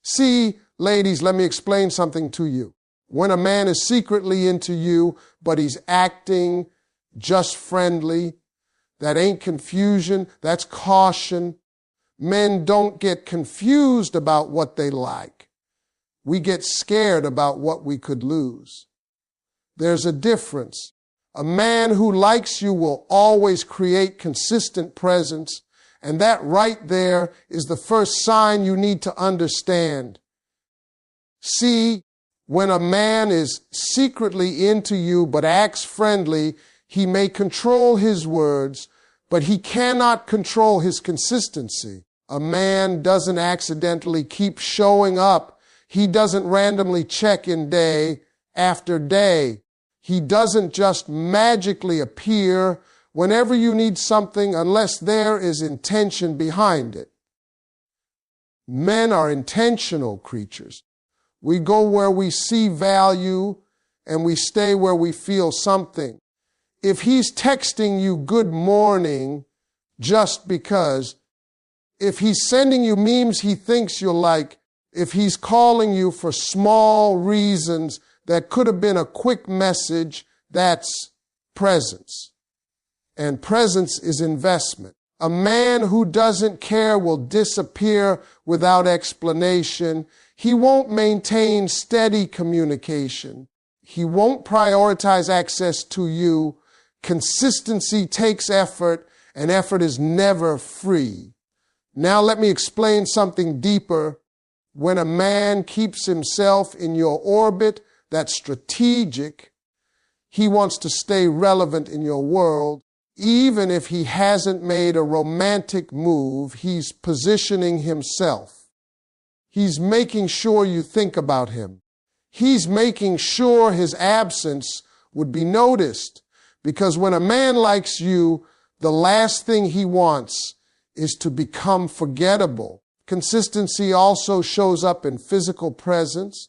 See, ladies, let me explain something to you. When a man is secretly into you, but he's acting just friendly, that ain't confusion, that's caution. Men don't get confused about what they like. We get scared about what we could lose. There's a difference. A man who likes you will always create consistent presence, and that right there is the first sign you need to understand. See, when a man is secretly into you but acts friendly, he may control his words, but he cannot control his consistency. A man doesn't accidentally keep showing up. He doesn't randomly check in day after day. He doesn't just magically appear whenever you need something unless there is intention behind it. Men are intentional creatures. We go where we see value and we stay where we feel something. If he's texting you good morning just because, if he's sending you memes he thinks you'll like, if he's calling you for small reasons that could have been a quick message, that's presence. And presence is investment. A man who doesn't care will disappear without explanation. He won't maintain steady communication. He won't prioritize access to you. Consistency takes effort, and effort is never free. Now let me explain something deeper. When a man keeps himself in your orbit that's strategic, he wants to stay relevant in your world. Even if he hasn't made a romantic move, he's positioning himself. He's making sure you think about him. He's making sure his absence would be noticed. Because when a man likes you, the last thing he wants is to become forgettable. Consistency also shows up in physical presence.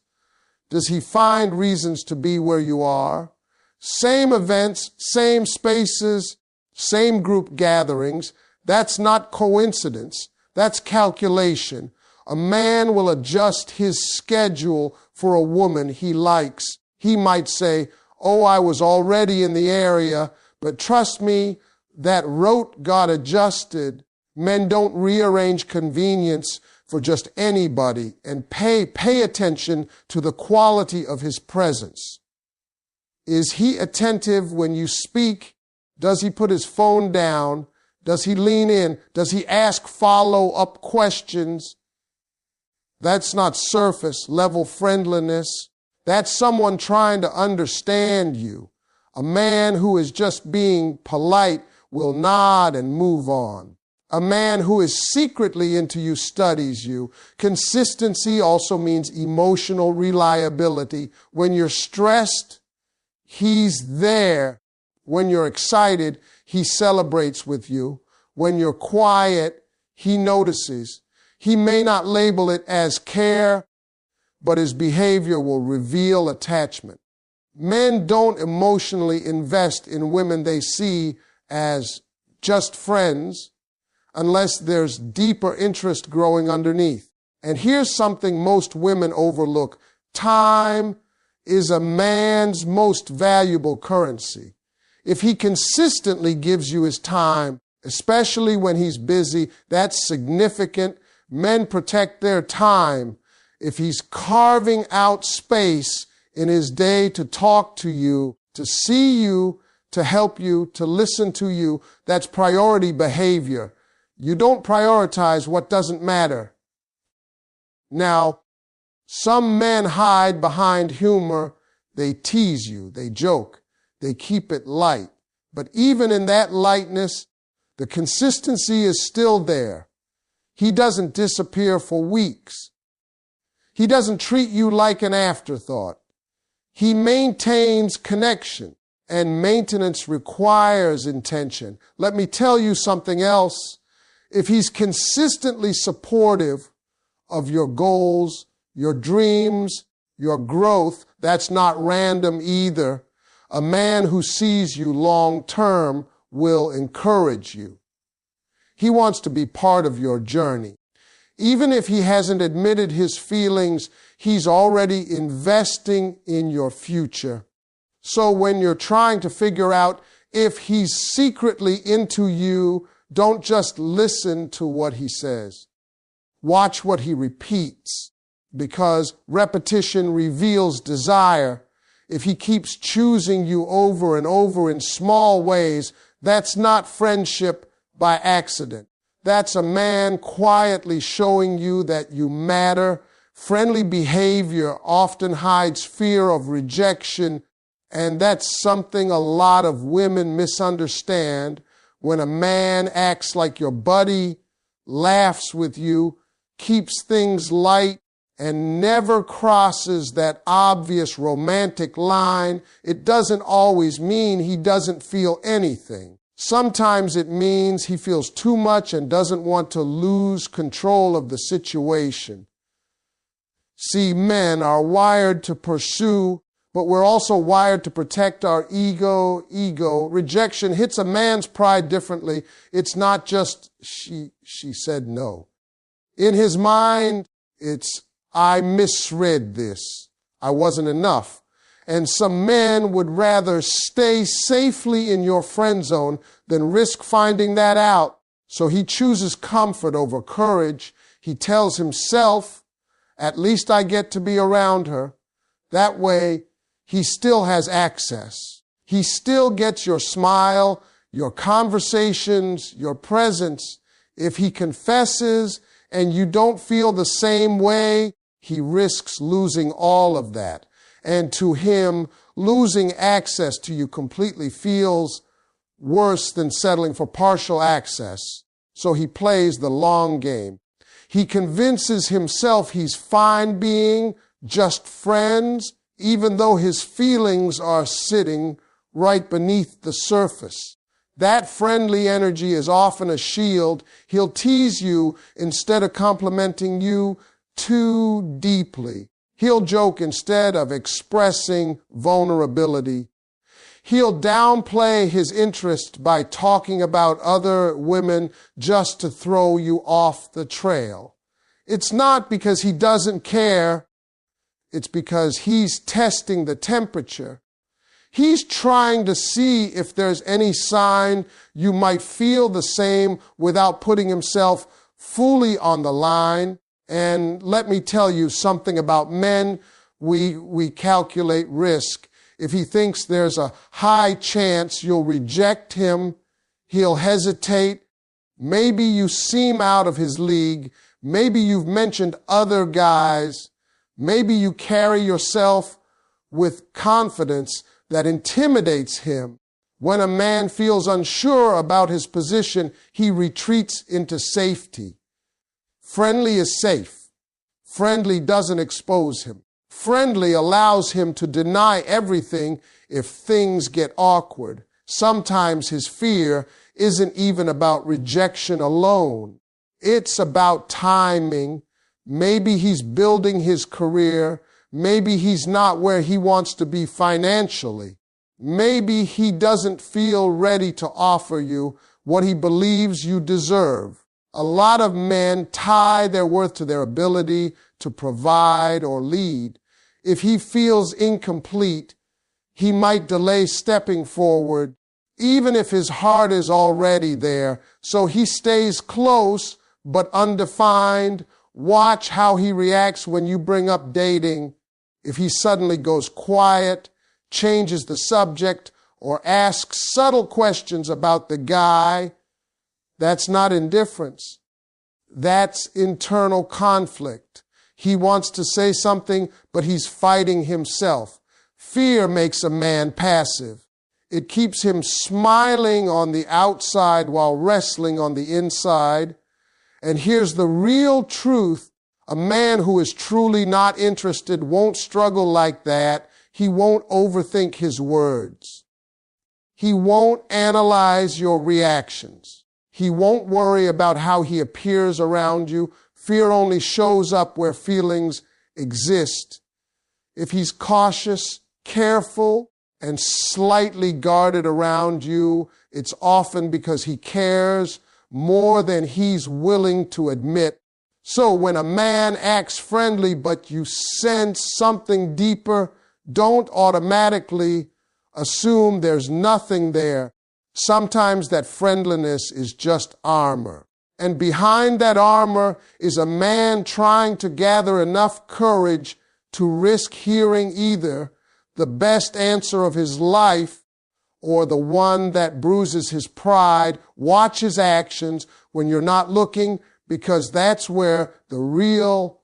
Does he find reasons to be where you are? Same events, same spaces, same group gatherings. That's not coincidence. That's calculation. A man will adjust his schedule for a woman he likes. He might say, "Oh, I was already in the area, but trust me, that route got adjusted." Men don't rearrange convenience for just anybody, and pay attention to the quality of his presence. Is he attentive when you speak? Does he put his phone down? Does he lean in? Does he ask follow-up questions? That's not surface level friendliness. That's someone trying to understand you. A man who is just being polite will nod and move on. A man who is secretly into you studies you. Consistency also means emotional reliability. When you're stressed, he's there. When you're excited, he celebrates with you. When you're quiet, he notices. He may not label it as care, but his behavior will reveal attachment. Men don't emotionally invest in women they see as just friends unless there's deeper interest growing underneath. And here's something most women overlook. Time is a man's most valuable currency. If he consistently gives you his time, especially when he's busy, that's significant. Men protect their time. If he's carving out space in his day to talk to you, to see you, to help you, to listen to you, that's priority behavior. You don't prioritize what doesn't matter. Now, some men hide behind humor. They tease you, they joke, they keep it light. But even in that lightness, the consistency is still there. He doesn't disappear for weeks. He doesn't treat you like an afterthought. He maintains connection, and maintenance requires intention. Let me tell you something else. If he's consistently supportive of your goals, your dreams, your growth, that's not random either. A man who sees you long term will encourage you. He wants to be part of your journey. Even if he hasn't admitted his feelings, he's already investing in your future. So when you're trying to figure out if he's secretly into you, don't just listen to what he says. Watch what he repeats, because repetition reveals desire. If he keeps choosing you over and over in small ways, that's not friendship by accident. That's a man quietly showing you that you matter. Friendly behavior often hides fear of rejection, and that's something a lot of women misunderstand. When a man acts like your buddy, laughs with you, keeps things light, and never crosses that obvious romantic line, it doesn't always mean he doesn't feel anything. Sometimes it means he feels too much and doesn't want to lose control of the situation. See, men are wired to pursue, but we're also wired to protect our ego. Rejection hits a man's pride differently. It's not just, she said no. In his mind, it's, I misread this. I wasn't enough. And some men would rather stay safely in your friend zone than risk finding that out. So he chooses comfort over courage. He tells himself, at least I get to be around her. That way, he still has access. He still gets your smile, your conversations, your presence. If he confesses and you don't feel the same way, he risks losing all of that. And to him, losing access to you completely feels worse than settling for partial access. So he plays the long game. He convinces himself he's fine being just friends, even though his feelings are sitting right beneath the surface. That friendly energy is often a shield. He'll tease you instead of complimenting you too deeply. He'll joke instead of expressing vulnerability. He'll downplay his interest by talking about other women just to throw you off the trail. It's not because he doesn't care. It's because he's testing the temperature. He's trying to see if there's any sign you might feel the same without putting himself fully on the line. And let me tell you something about men. We calculate risk. If he thinks there's a high chance you'll reject him, he'll hesitate. Maybe you seem out of his league. Maybe you've mentioned other guys. Maybe you carry yourself with confidence that intimidates him. When a man feels unsure about his position, he retreats into safety. Friendly is safe. Friendly doesn't expose him. Friendly allows him to deny everything if things get awkward. Sometimes his fear isn't even about rejection alone. It's about timing. Maybe he's building his career. Maybe he's not where he wants to be financially. Maybe he doesn't feel ready to offer you what he believes you deserve. A lot of men tie their worth to their ability to provide or lead. If he feels incomplete, he might delay stepping forward, even if his heart is already there. So he stays close but undefined. Watch how he reacts when you bring up dating. If he suddenly goes quiet, changes the subject, or asks subtle questions about the guy, that's not indifference. That's internal conflict. He wants to say something, but he's fighting himself. Fear makes a man passive. It keeps him smiling on the outside while wrestling on the inside. And here's the real truth. A man who is truly not interested won't struggle like that. He won't overthink his words. He won't analyze your reactions. He won't worry about how he appears around you. Fear only shows up where feelings exist. If he's cautious, careful, and slightly guarded around you, it's often because he cares more than he's willing to admit. So when a man acts friendly, but you sense something deeper, don't automatically assume there's nothing there. Sometimes that friendliness is just armor. And behind that armor is a man trying to gather enough courage to risk hearing either the best answer of his life or the one that bruises his pride. Watch his actions when you're not looking, because that's where the real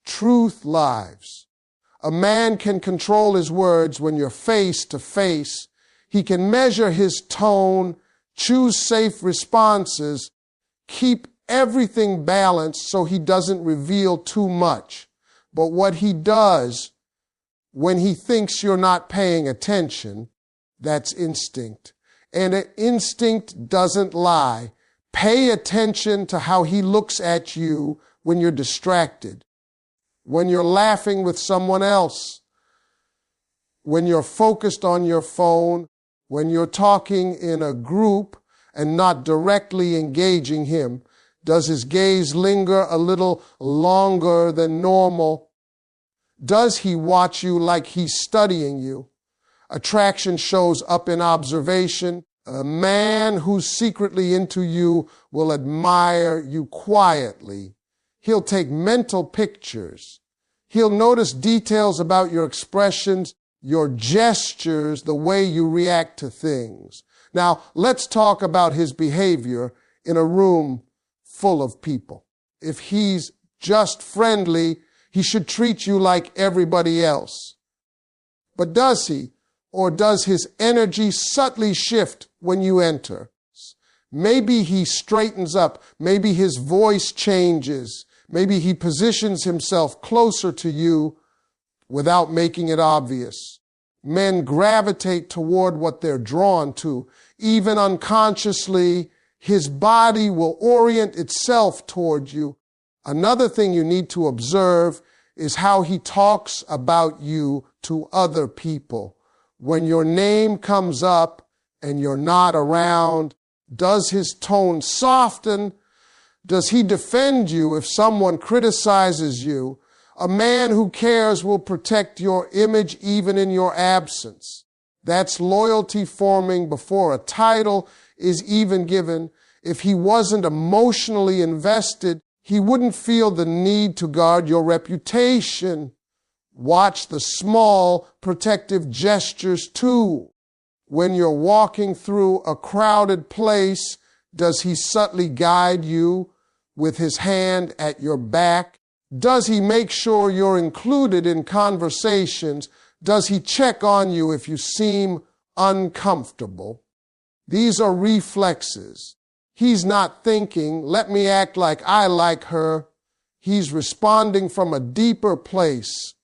truth lies. A man can control his words when you're face to face. He can measure his tone, choose safe responses, keep everything balanced so he doesn't reveal too much. But what he does when he thinks you're not paying attention, that's instinct. And an instinct doesn't lie. Pay attention to how he looks at you when you're distracted, when you're laughing with someone else, when you're focused on your phone, when you're talking in a group and not directly engaging him. Does his gaze linger a little longer than normal? Does he watch you like he's studying you? Attraction shows up in observation. A man who's secretly into you will admire you quietly. He'll take mental pictures. He'll notice details about your expressions, your gestures, the way you react to things. Now, let's talk about his behavior in a room full of people. If he's just friendly, he should treat you like everybody else. But does he? Or does his energy subtly shift when you enter? Maybe he straightens up. Maybe his voice changes. Maybe he positions himself closer to you without making it obvious. Men gravitate toward what they're drawn to. Even unconsciously, his body will orient itself toward you. Another thing you need to observe is how he talks about you to other people. When your name comes up and you're not around, does his tone soften? Does he defend you if someone criticizes you? A man who cares will protect your image even in your absence. That's loyalty forming before a title is even given. If he wasn't emotionally invested, he wouldn't feel the need to guard your reputation. Watch the small protective gestures too. When you're walking through a crowded place, does he subtly guide you with his hand at your back? Does he make sure you're included in conversations? Does he check on you if you seem uncomfortable? These are reflexes. He's not thinking, let me act like I like her. He's responding from a deeper place.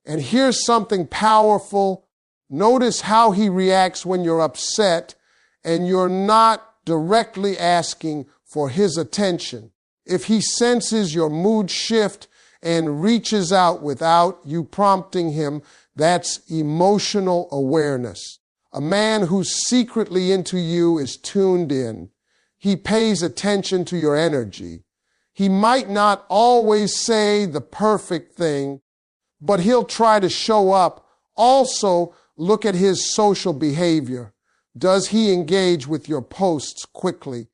And here's something powerful. Notice how he reacts when you're upset and you're not directly asking for his attention. If he senses your mood shift and reaches out without you prompting him, that's emotional awareness. A man who's secretly into you is tuned in. He pays attention to your energy. He might not always say the perfect thing, but he'll try to show up. Also, look at his social behavior. Does he engage with your posts quickly?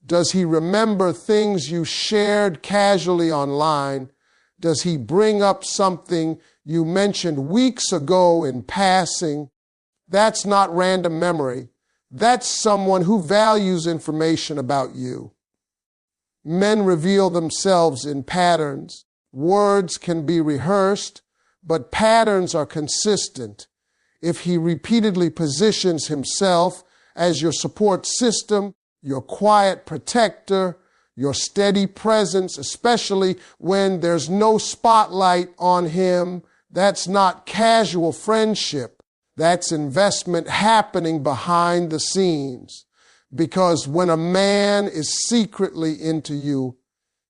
Does he remember things you shared casually online? Does he bring up something you mentioned weeks ago in passing? That's not random memory. That's someone who values information about you. Men reveal themselves in patterns. Words can be rehearsed, but patterns are consistent. If he repeatedly positions himself as your support system, your quiet protector, your steady presence, especially when there's no spotlight on him, that's not casual friendship. That's investment happening behind the scenes. Because when a man is secretly into you,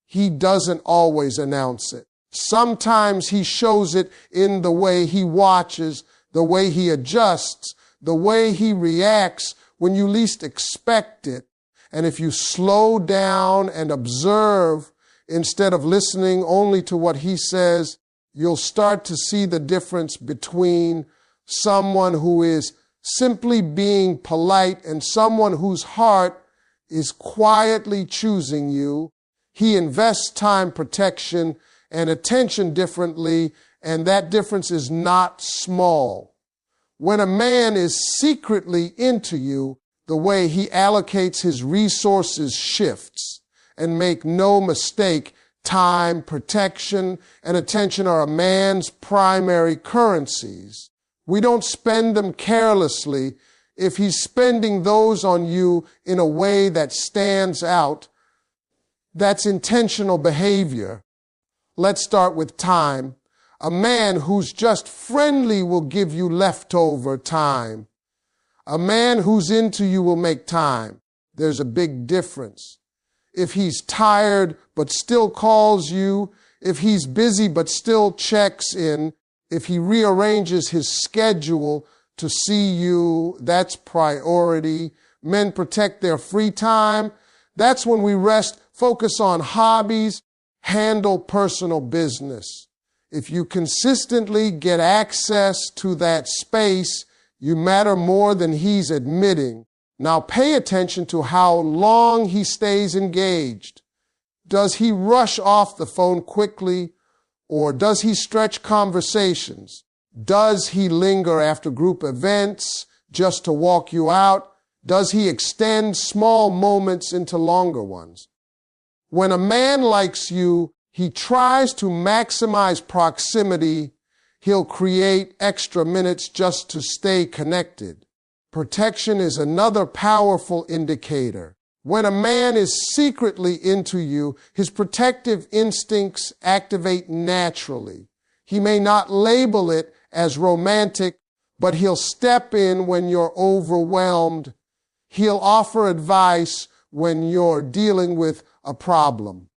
he doesn't always announce it. Sometimes he shows it in the way he watches, the way he adjusts, the way he reacts when you least expect it. And if you slow down and observe, instead of listening only to what he says, you'll start to see the difference between someone who is simply being polite and someone whose heart is quietly choosing you. He invests time, protection, and attention differently, and that difference is not small. When a man is secretly into you, the way he allocates his resources shifts. And make no mistake, time, protection, and attention are a man's primary currencies. We don't spend them carelessly. If he's spending those on you in a way that stands out, that's intentional behavior. Let's start with time. A man who's just friendly will give you leftover time. A man who's into you will make time. There's a big difference. If he's tired but still calls you, if he's busy but still checks in, if he rearranges his schedule to see you, that's priority. Men protect their free time. That's when we rest, focus on hobbies, handle personal business. If you consistently get access to that space, you matter more than he's admitting. Now pay attention to how long he stays engaged. Does he rush off the phone quickly, or does he stretch conversations? Does he linger after group events just to walk you out? Does he extend small moments into longer ones? When a man likes you, he tries to maximize proximity. He'll create extra minutes just to stay connected. Protection is another powerful indicator. When a man is secretly into you, his protective instincts activate naturally. He may not label it as romantic, but he'll step in when you're overwhelmed. He'll offer advice when you're dealing with a problem.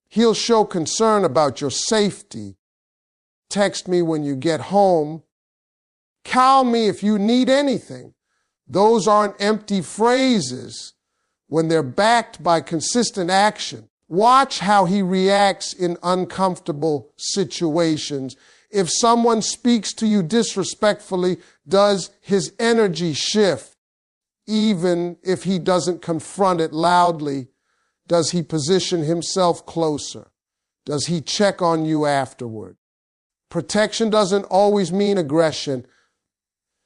He'll show concern about your safety. Text me when you get home. Call me if you need anything. Those aren't empty phrases when they're backed by consistent action. Watch how he reacts in uncomfortable situations. If someone speaks to you disrespectfully, does his energy shift? Even if he doesn't confront it loudly, does he position himself closer? Does he check on you afterward? Protection doesn't always mean aggression.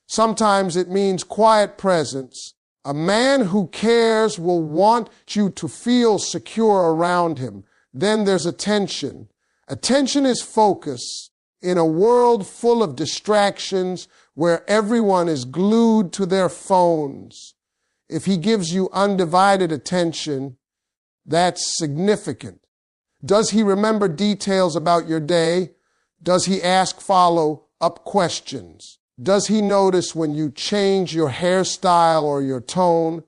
Sometimes it means quiet presence. A man who cares will want you to feel secure around him. Then there's attention. Attention is focus. In a world full of distractions where everyone is glued to their phones, if he gives you undivided attention, that's significant. Does he remember details about your day? Does he ask follow-up questions? Does he notice when you change your hairstyle or your tone?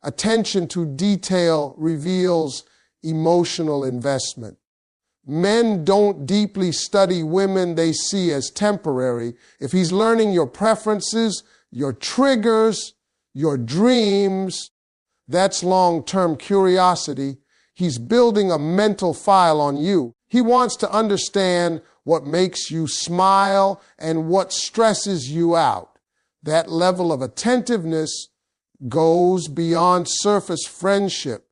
Attention to detail reveals emotional investment. Men don't deeply study women they see as temporary. If he's learning your preferences, your triggers, your dreams, that's long-term curiosity. He's building a mental file on you. He wants to understand what makes you smile and what stresses you out. That level of attentiveness goes beyond surface friendship.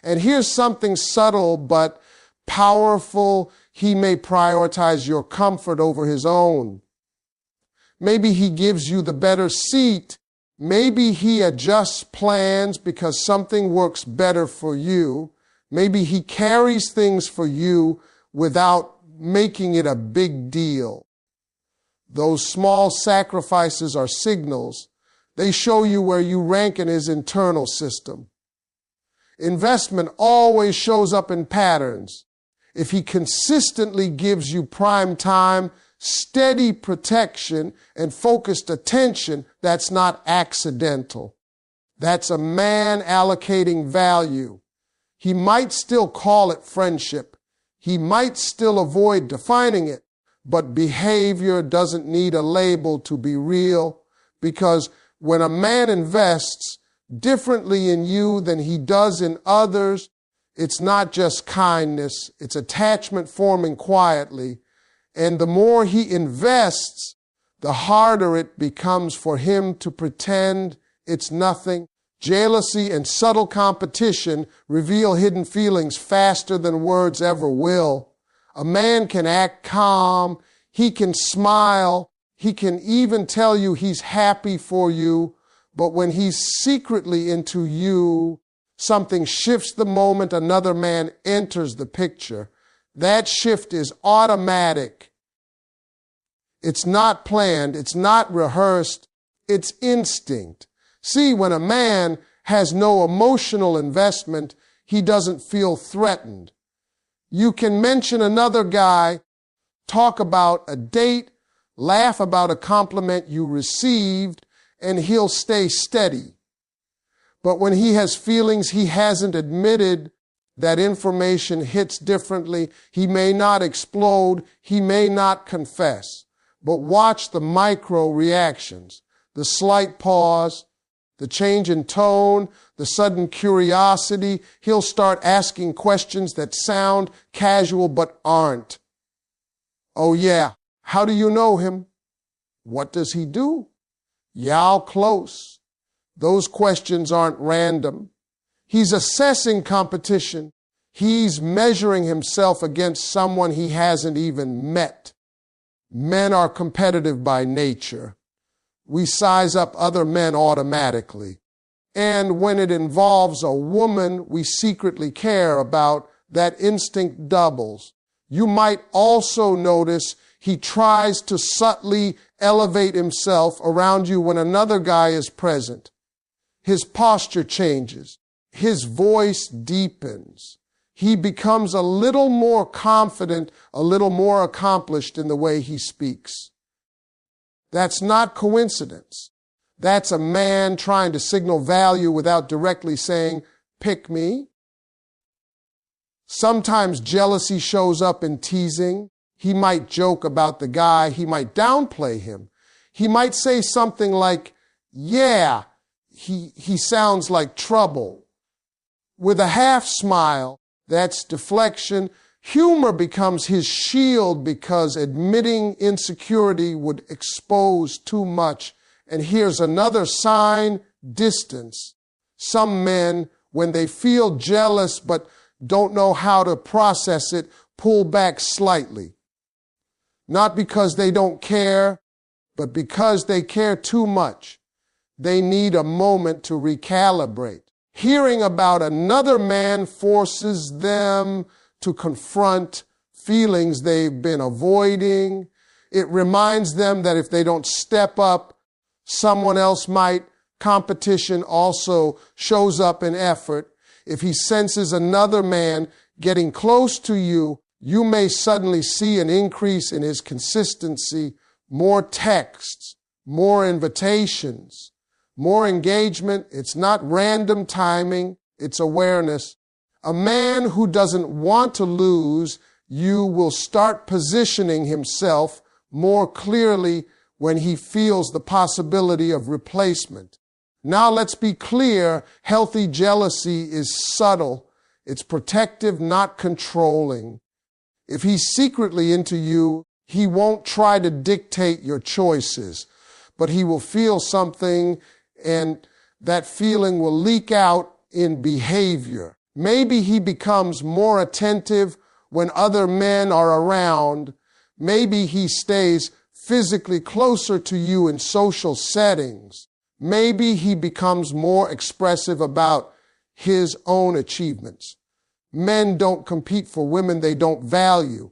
And here's something subtle but powerful. He may prioritize your comfort over his own. Maybe he gives you the better seat. Maybe he adjusts plans because something works better for you. Maybe he carries things for you without making it a big deal. Those small sacrifices are signals. They show you where you rank in his internal system. Investment always shows up in patterns. If he consistently gives you prime time, steady protection, and focused attention, that's not accidental. That's a man allocating value. He might still call it friendship. He might still avoid defining it, but behavior doesn't need a label to be real, because when a man invests differently in you than he does in others, It's not just kindness, it's attachment forming quietly. And the more he invests, the harder it becomes for him to pretend it's nothing. Jealousy and subtle competition reveal hidden feelings faster than words ever will. A man can act calm, he can smile, he can even tell you he's happy for you, but when he's secretly into you, something shifts the moment another man enters the picture. That shift is automatic. It's not planned, it's not rehearsed, it's instinct. See, when a man has no emotional investment, he doesn't feel threatened. You can mention another guy, talk about a date, laugh about a compliment you received, and he'll stay steady. But when he has feelings he hasn't admitted, that information hits differently. He may not explode, he may not confess. But watch the micro reactions, the slight pause, the change in tone, the sudden curiosity. He'll start asking questions that sound casual but aren't. Oh yeah, how do you know him? What does he do? Y'all close? Those questions aren't random. He's assessing competition. He's measuring himself against someone he hasn't even met. Men are competitive by nature. We size up other men automatically. And when it involves a woman we secretly care about, that instinct doubles. You might also notice he tries to subtly elevate himself around you when another guy is present. His posture changes. His voice deepens. He becomes a little more confident, a little more accomplished in the way he speaks. That's not coincidence. That's a man trying to signal value without directly saying, pick me. Sometimes jealousy shows up in teasing. He might joke about the guy. He might downplay him. He might say something like, yeah, he sounds like trouble. With a half smile, that's deflection. Humor becomes his shield because admitting insecurity would expose too much. And here's another sign, distance. Some men, when they feel jealous but don't know how to process it, pull back slightly. Not because they don't care, but because they care too much. They need a moment to recalibrate. Hearing about another man forces them to confront feelings they've been avoiding. It reminds them that if they don't step up, someone else might. Competition also shows up in effort. If he senses another man getting close to you, you may suddenly see an increase in his consistency, more texts, more invitations, more engagement. It's not random timing, it's awareness. A man who doesn't want to lose you will start positioning himself more clearly when he feels the possibility of replacement. Now let's be clear, healthy jealousy is subtle. It's protective, not controlling. If he's secretly into you, he won't try to dictate your choices, but he will feel something and that feeling will leak out in behavior. Maybe he becomes more attentive when other men are around. Maybe he stays physically closer to you in social settings. Maybe he becomes more expressive about his own achievements. Men don't compete for women they don't value.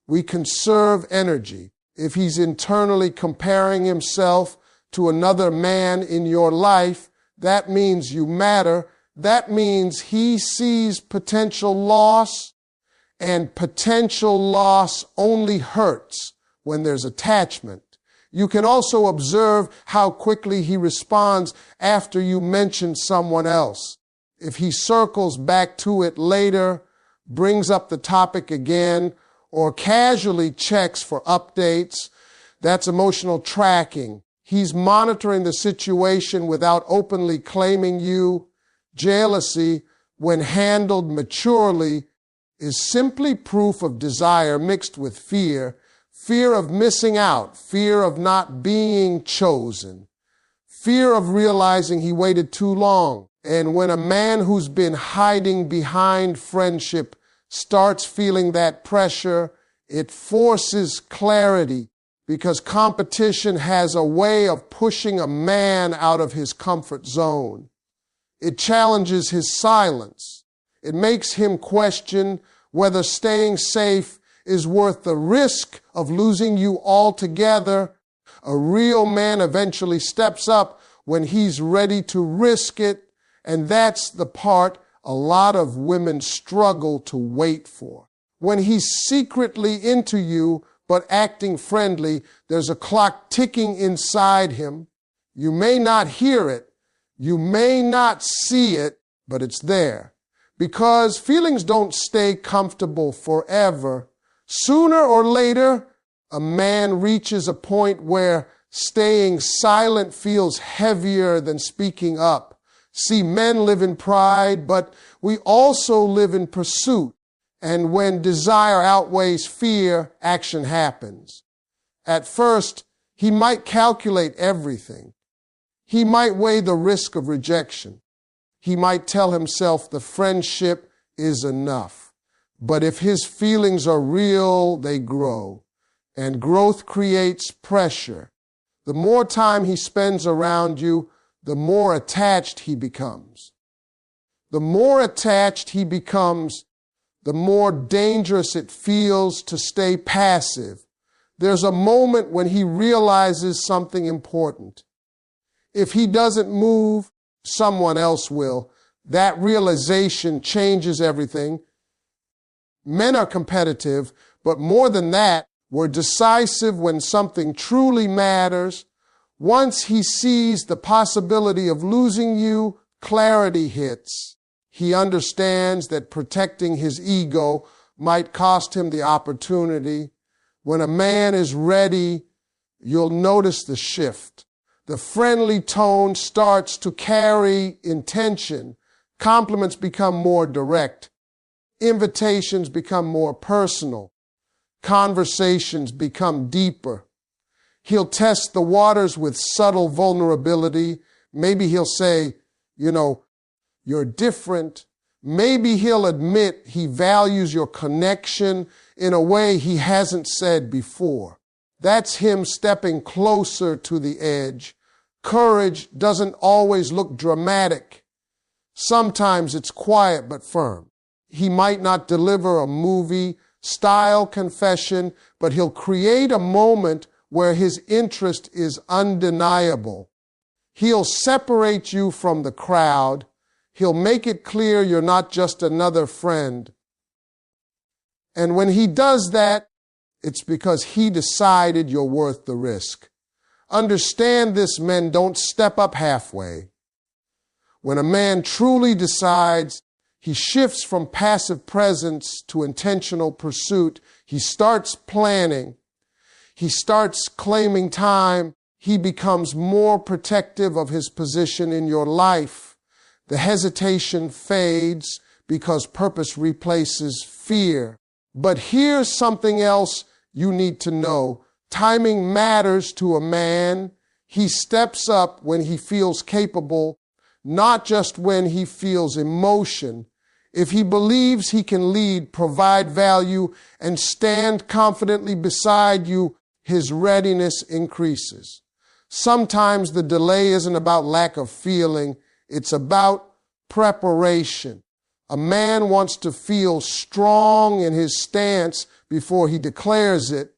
We conserve energy. If he's internally comparing himself to another man in your life, that means you matter. That means he sees potential loss, and potential loss only hurts when there's attachment. You can also observe how quickly he responds after you mention someone else. If he circles back to it later, brings up the topic again, or casually checks for updates, that's emotional tracking. He's monitoring the situation without openly claiming you. Jealousy, when handled maturely, is simply proof of desire mixed with fear, fear of missing out, fear of not being chosen, fear of realizing he waited too long. And when a man who's been hiding behind friendship starts feeling that pressure, it forces clarity, because competition has a way of pushing a man out of his comfort zone. It challenges his silence. It makes him question whether staying safe is worth the risk of losing you altogether. A real man eventually steps up when he's ready to risk it, and that's the part a lot of women struggle to wait for. When he's secretly into you but acting friendly, there's a clock ticking inside him. You may not hear it, you may not see it, but it's there. Because feelings don't stay comfortable forever. Sooner or later, a man reaches a point where staying silent feels heavier than speaking up. See, men live in pride, but we also live in pursuit. And when desire outweighs fear, action happens. At first, he might calculate everything. He might weigh the risk of rejection. He might tell himself the friendship is enough. But if his feelings are real, they grow. And growth creates pressure. The more time he spends around you, the more attached he becomes. The more attached he becomes, the more dangerous it feels to stay passive. There's a moment when he realizes something important. If he doesn't move, someone else will. That realization changes everything. Men are competitive, but more than that, we're decisive when something truly matters. Once he sees the possibility of losing you, clarity hits. He understands that protecting his ego might cost him the opportunity. When a man is ready, you'll notice the shift. The friendly tone starts to carry intention. Compliments become more direct. Invitations become more personal. Conversations become deeper. He'll test the waters with subtle vulnerability. Maybe he'll say, you're different. Maybe he'll admit he values your connection in a way he hasn't said before. That's him stepping closer to the edge. Courage doesn't always look dramatic. Sometimes it's quiet but firm. He might not deliver a movie-style confession, but he'll create a moment where his interest is undeniable. He'll separate you from the crowd. He'll make it clear you're not just another friend. And when he does that, it's because he decided you're worth the risk. Understand this, men, don't step up halfway. When a man truly decides, he shifts from passive presence to intentional pursuit. He starts planning. He starts claiming time. He becomes more protective of his position in your life. The hesitation fades because purpose replaces fear. But here's something else you need to know. Timing matters to a man. He steps up when he feels capable, not just when he feels emotion. If he believes he can lead, provide value, and stand confidently beside you, his readiness increases. Sometimes the delay isn't about lack of feeling, it's about preparation. A man wants to feel strong in his stance before he declares it,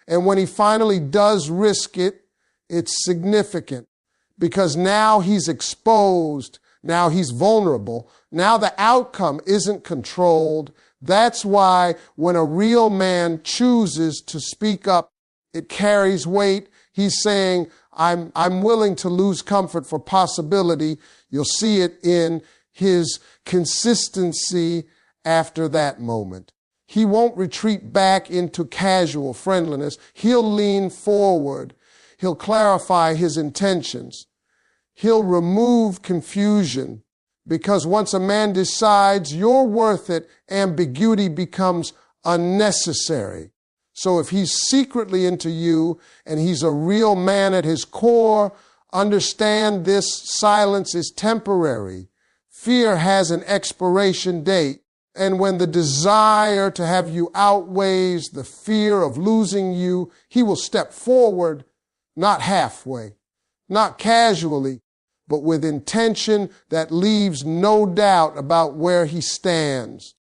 and when he finally does risk it, it's significant because now he's exposed, now he's vulnerable, now the outcome isn't controlled. That's why when a real man chooses to speak up, it carries weight. He's saying, I'm willing to lose comfort for possibility. You'll see it in his consistency after that moment. He won't retreat back into casual friendliness. He'll lean forward. He'll clarify his intentions. He'll remove confusion. Because once a man decides you're worth it, ambiguity becomes unnecessary. So if he's secretly into you and he's a real man at his core, understand this silence is temporary. Fear has an expiration date. And when the desire to have you outweighs the fear of losing you, he will step forward, not halfway, not casually, but with intention that leaves no doubt about where he stands.